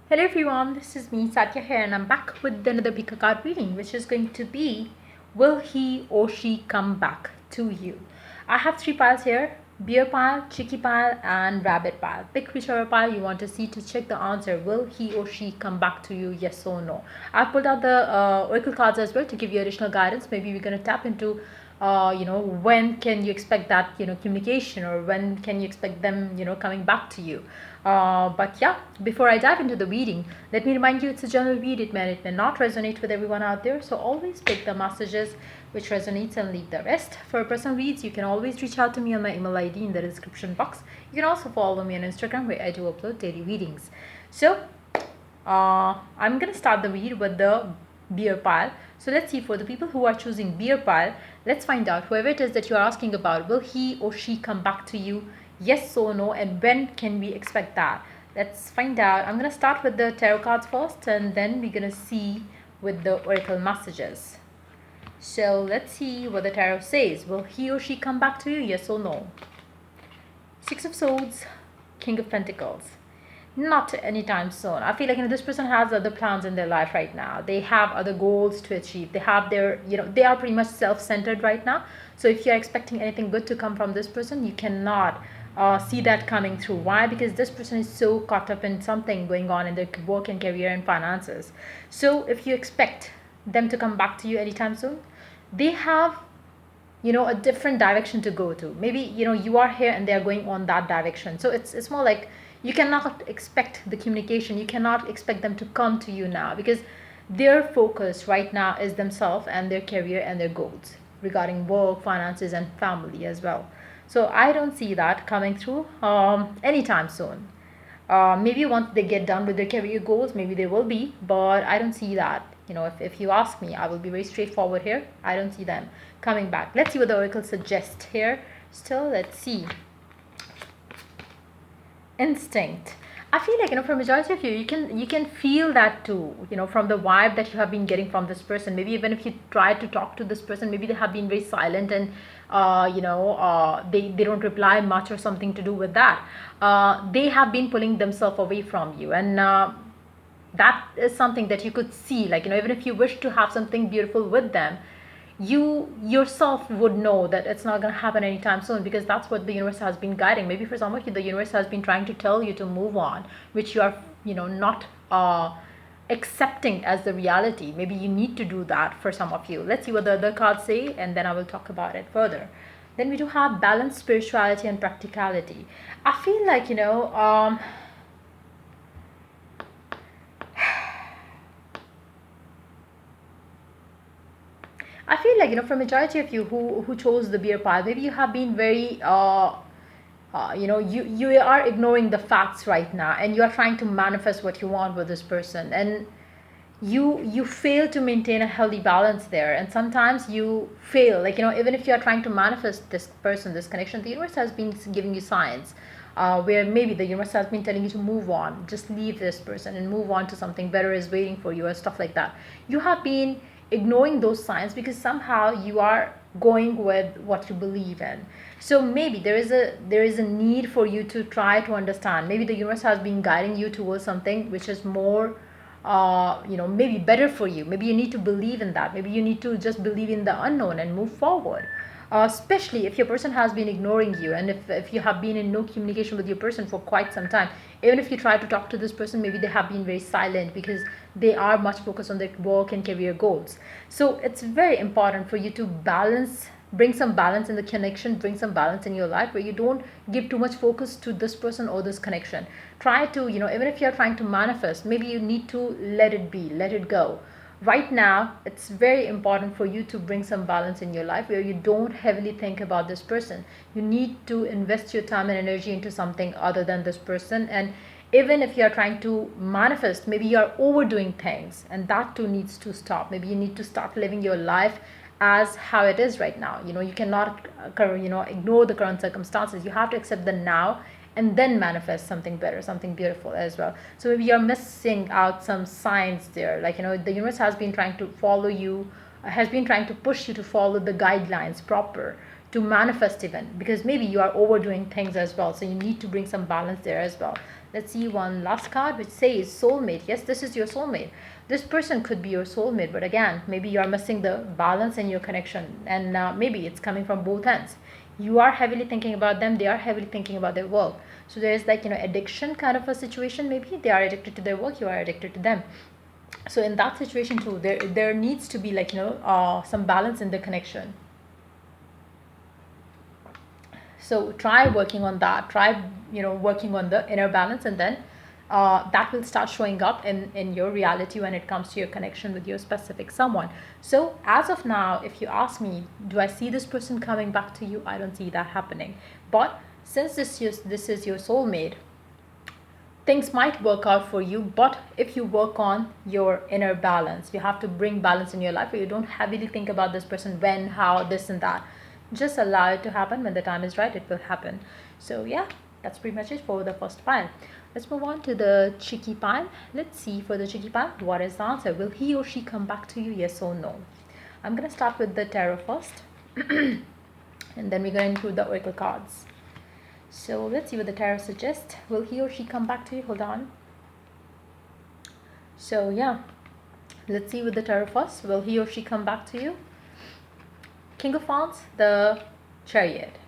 Hello everyone, this is me Satya here and I'm back with another pick a card reading which is going to be will he or she come back to you? I have three piles here, beer pile, chicky pile and rabbit pile. Pick whichever pile you want to see to check the answer. Will he or she come back to you, yes or no? I've pulled out the oracle cards as well to give you additional guidance. Maybe we're going to tap into when can you expect that communication, or when can you expect them coming back to you. But yeah, before I dive into the reading, let me remind you it's a general read. It may not resonate with everyone out there, so always pick the messages which resonates and leave the rest. For personal reads, you can always reach out to me on my email ID in the description box. You can also follow me on Instagram where I do upload daily readings. So I'm gonna start the read with the beer pile. So let's see, for the people who are choosing beer pile, let's find out whoever it is that you are asking about, will he or she come back to you, yes or no, and when can we expect that? Let's find out. I'm gonna start with the tarot cards first and then we're gonna see with the oracle messages. So let's see what the tarot says. Will he or she come back to you, yes or no? Six of Swords, King of Pentacles. Not anytime soon. I feel like this person has other plans in their life right now. They have other goals to achieve. They have their, they are pretty much self-centered right now. So if you're expecting anything good to come from this person, you cannot see that coming through. Why? Because this person is so caught up in something going on in their work and career and finances. So if you expect them to come back to you anytime soon, they have a different direction to go to. Maybe you are here and they are going on that direction. So it's more like you cannot expect the communication, you cannot expect them to come to you now, because their focus right now is themselves and their career and their goals regarding work, finances and family as well. So I don't see that coming through anytime soon. Maybe once they get done with their career goals, maybe they will be, but I don't see that. If you ask me, I will be very straightforward here. I don't see them coming back. Let's see what the oracle suggests here. Still, let's see. Instinct. I feel like for majority of you, you can feel that too. From the vibe that you have been getting from this person. Maybe even if you try to talk to this person, maybe they have been very silent and they don't reply much or something to do with that. They have been pulling themselves away from you, and that is something that you could see. Like even if you wish to have something beautiful with them, you yourself would know that it's not going to happen anytime soon, because that's what the universe has been guiding. Maybe for some of you, the universe has been trying to tell you to move on, which you are not accepting as the reality. Maybe you need to do that for some of you. Let's see what the other cards say and then I will talk about it further. Then we do have balance, spirituality and practicality. I feel like I feel like for majority of you who chose the beer pile, maybe you have been very you are ignoring the facts right now, and you are trying to manifest what you want with this person, and you fail to maintain a healthy balance there. And sometimes you fail, like even if you are trying to manifest this person, this connection, the universe has been giving you signs where maybe the universe has been telling you to move on, just leave this person and move on to something better is waiting for you, or stuff like that. You have been ignoring those signs because somehow you are going with what you believe in. So maybe there is a need for you to try to understand. Maybe the universe has been guiding you towards something which is more maybe better for you. Maybe you need to believe in that. Maybe you need to just believe in the unknown and move forward. Especially if your person has been ignoring you, and if you have been in no communication with your person for quite some time. Even if you try to talk to this person, maybe they have been very silent because they are much focused on their work and career goals. So it's very important for you to balance, bring some balance in the connection, bring some balance in your life where you don't give too much focus to this person or this connection. Try to even if you're trying to manifest, maybe you need to let it be, let it go. Right now it's very important for you to bring some balance in your life where you don't heavily think about this person. You need to invest your time and energy into something other than this person. And even if you are trying to manifest, maybe you are overdoing things, and that too needs to stop. Maybe you need to start living your life as how it is right now. You cannot ignore the current circumstances. You have to accept the now and then manifest something better, something beautiful as well. So maybe you're missing out some signs there. Like the universe has been trying to follow you, has been trying to push you to follow the guidelines proper to manifest even, because maybe you are overdoing things as well. So you need to bring some balance there as well. Let's see one last card which says soulmate. Yes, this is your soulmate. This person could be your soulmate, but again, maybe you are missing the balance in your connection, and maybe it's coming from both ends. You are heavily thinking about them, they are heavily thinking about their work. So there's like, addiction kind of a situation. Maybe they are addicted to their work, you are addicted to them. So in that situation too, there needs to be like, some balance in the connection. So try working on that. Try, working on the inner balance, and then that will start showing up in your reality when it comes to your connection with your specific someone. So as of now, if you ask me, do I see this person coming back to you? I don't see that happening. But since this is your soulmate, things might work out for you. But if you work on your inner balance, you have to bring balance in your life where you don't heavily think about this person, when, how, this and that. Just allow it to happen. When the time is right, it will happen. So yeah, that's pretty much it for the first pile. Let's move on to the cheeky pile. Let's see for the cheeky pile, what is the answer? Will he or she come back to you, yes or no? I'm going to start with the tarot first and then we're going to include the oracle cards. So let's see what the tarot suggests. Will he or she come back to you? Hold on. So yeah, let's see with the tarot first. Will he or she come back to you? King of Wands, the Chariot.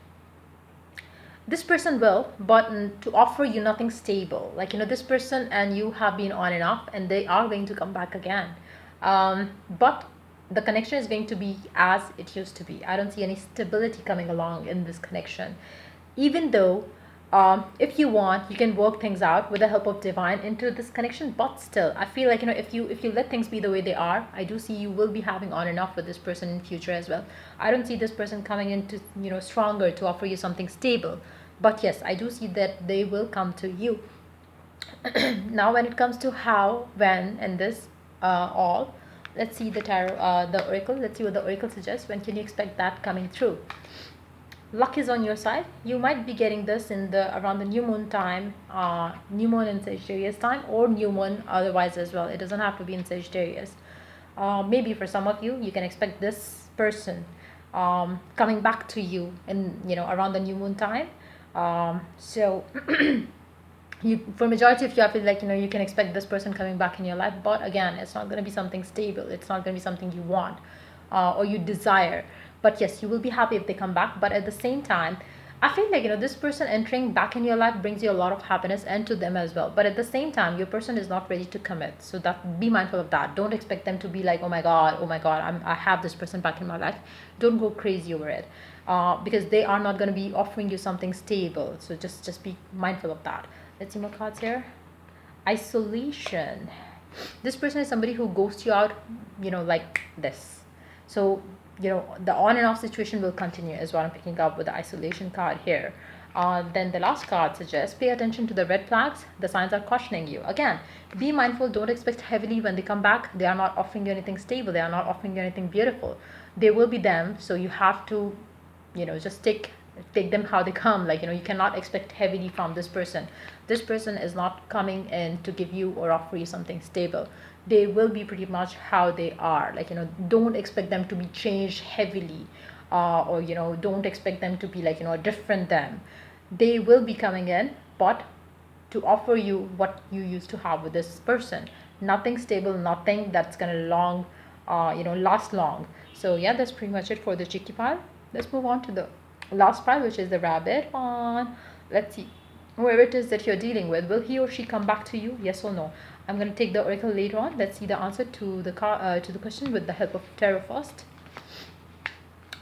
This person will, but to offer you nothing stable. Like, this person and you have been on and off, and they are going to come back again. But the connection is going to be as it used to be. I don't see any stability coming along in this connection. Even though, if you want, you can work things out with the help of divine into this connection. But still, I feel like, if you let things be the way they are, I do see you will be having on and off with this person in future as well. I don't see this person coming into, stronger to offer you something stable. But yes, I do see that they will come to you. Now when it comes to how, when, and this all, let's see the tarot, the oracle. Let's see what the oracle suggests. When can you expect that coming through? Luck is on your side. You might be getting this in the around the new moon time, new moon in Sagittarius time, or new moon otherwise as well. It doesn't have to be in Sagittarius. Maybe for some of you, you can expect this person coming back to you in, around the new moon time. So for majority of you, I feel like, you can expect this person coming back in your life. But again, it's not going to be something stable. It's not going to be something you want or you desire. But yes, you will be happy if they come back. But at the same time, I feel like, this person entering back in your life brings you a lot of happiness, and to them as well. But at the same time, your person is not ready to commit. So that, be mindful of that. Don't expect them to be like, oh my God, I have this person back in my life. Don't go crazy over it. Because they are not going to be offering you something stable. So just be mindful of that. Let's see more cards here. Isolation. This person is somebody who ghosts you out, like this. So, the on and off situation will continue, is what I'm picking up with the isolation card here. Then the last card suggests, pay attention to the red flags. The signs are cautioning you. Again, be mindful. Don't expect heavily when they come back. They are not offering you anything stable. They are not offering you anything beautiful. They will be them. So you have to, just take them how they come. Like, you cannot expect heavily from this person. This person is not coming in to give you or offer you something stable. They will be pretty much how they are. Like, don't expect them to be changed heavily, or don't expect them to be like, a different them. They will be coming in, but to offer you what you used to have with this person. Nothing stable, nothing that's gonna last long. So yeah, that's pretty much it for the cheeky pile. Let's move on to the last pile, which is the rabbit one. Let's see, whoever it is that you're dealing with, will he or she come back to you, yes or no? I'm going to take the oracle later on. Let's see the answer to the question with the help of tarot first.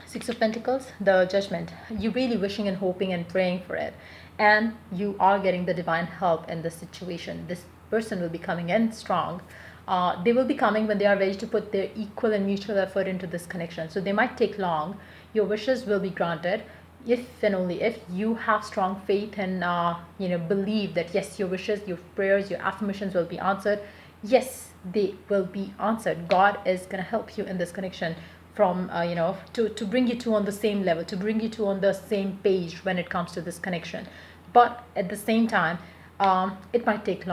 Six of Pentacles, the Judgment. You're really wishing and hoping and praying for it, and you are getting the divine help in this situation. This person will be coming in strong. They will be coming when they are ready to put their equal and mutual effort into this connection. So they might take long. Your wishes will be granted if and only if you have strong faith and believe that yes, your wishes, your prayers, your affirmations will be answered. Yes, they will be answered. God is going to help you in this connection from to bring you two on the same level, to bring you two on the same page when it comes to this connection. But at the same time, it might take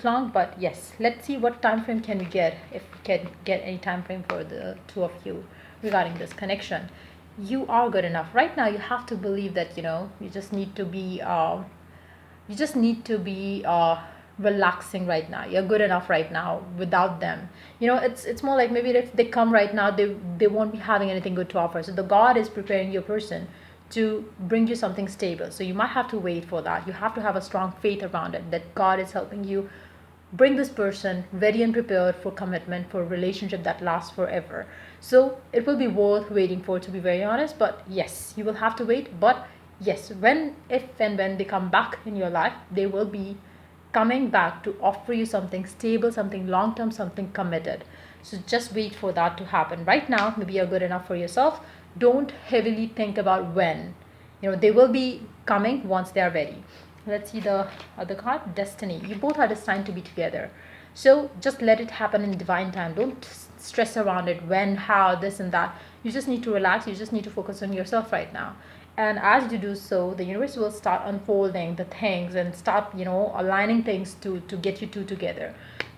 long, but yes, let's see what time frame can we get, if we can get any time frame for the two of you regarding this connection. You are good enough right now. You have to believe that you just need to be you just need to be relaxing right now. You're good enough right now without them. It's more like maybe if they come right now, they won't be having anything good to offer. So the God is preparing your person to bring you something stable. So you might have to wait for that. You have to have a strong faith around it, that God is helping you bring this person ready and prepared for commitment, for a relationship that lasts forever. So it will be worth waiting for, to be very honest. But yes, you will have to wait. But yes, if and when they come back in your life, they will be coming back to offer you something stable, something long term, something committed. So just wait for that to happen. Right now, maybe you're good enough for yourself. Don't heavily think about when. They will be coming once they are ready. Let's see the other card, Destiny. You both are destined to be together. So just let it happen in divine time. Don't stress around it, when, how, this and that. You just need to relax. You just need to focus on yourself right now. And as you do so, the universe will start unfolding the things and start, aligning things to get you two together.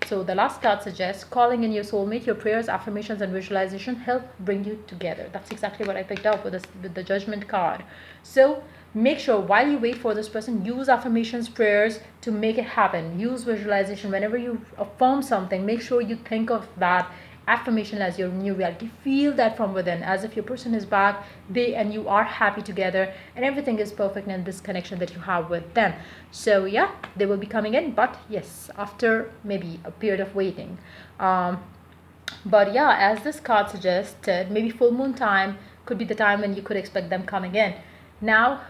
So the last card suggests calling in your soulmate. Your prayers, affirmations, and visualization help bring you together. That's exactly what I picked up with the Judgment card. So make sure while you wait for this person, use affirmations, prayers to make it happen. Use visualization. Whenever you affirm something, make sure you think of that affirmation as your new reality. Feel that from within, as if your person is back, they and you are happy together, and everything is perfect in this connection that you have with them. So yeah, they will be coming in, but yes, after maybe a period of waiting. But yeah, as this card suggested, maybe full moon time could be the time when you could expect them coming in. Now,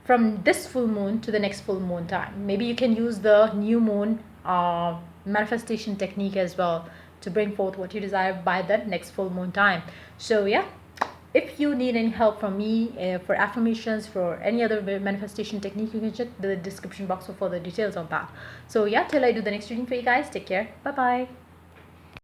from this full moon to the next full moon time, maybe you can use the new moon manifestation technique as well to bring forth what you desire by that next full moon time. So yeah, if you need any help from me for affirmations, for any other manifestation technique, you can check the description box for further details on that. So yeah, till I do the next reading for you guys, take care. Bye bye.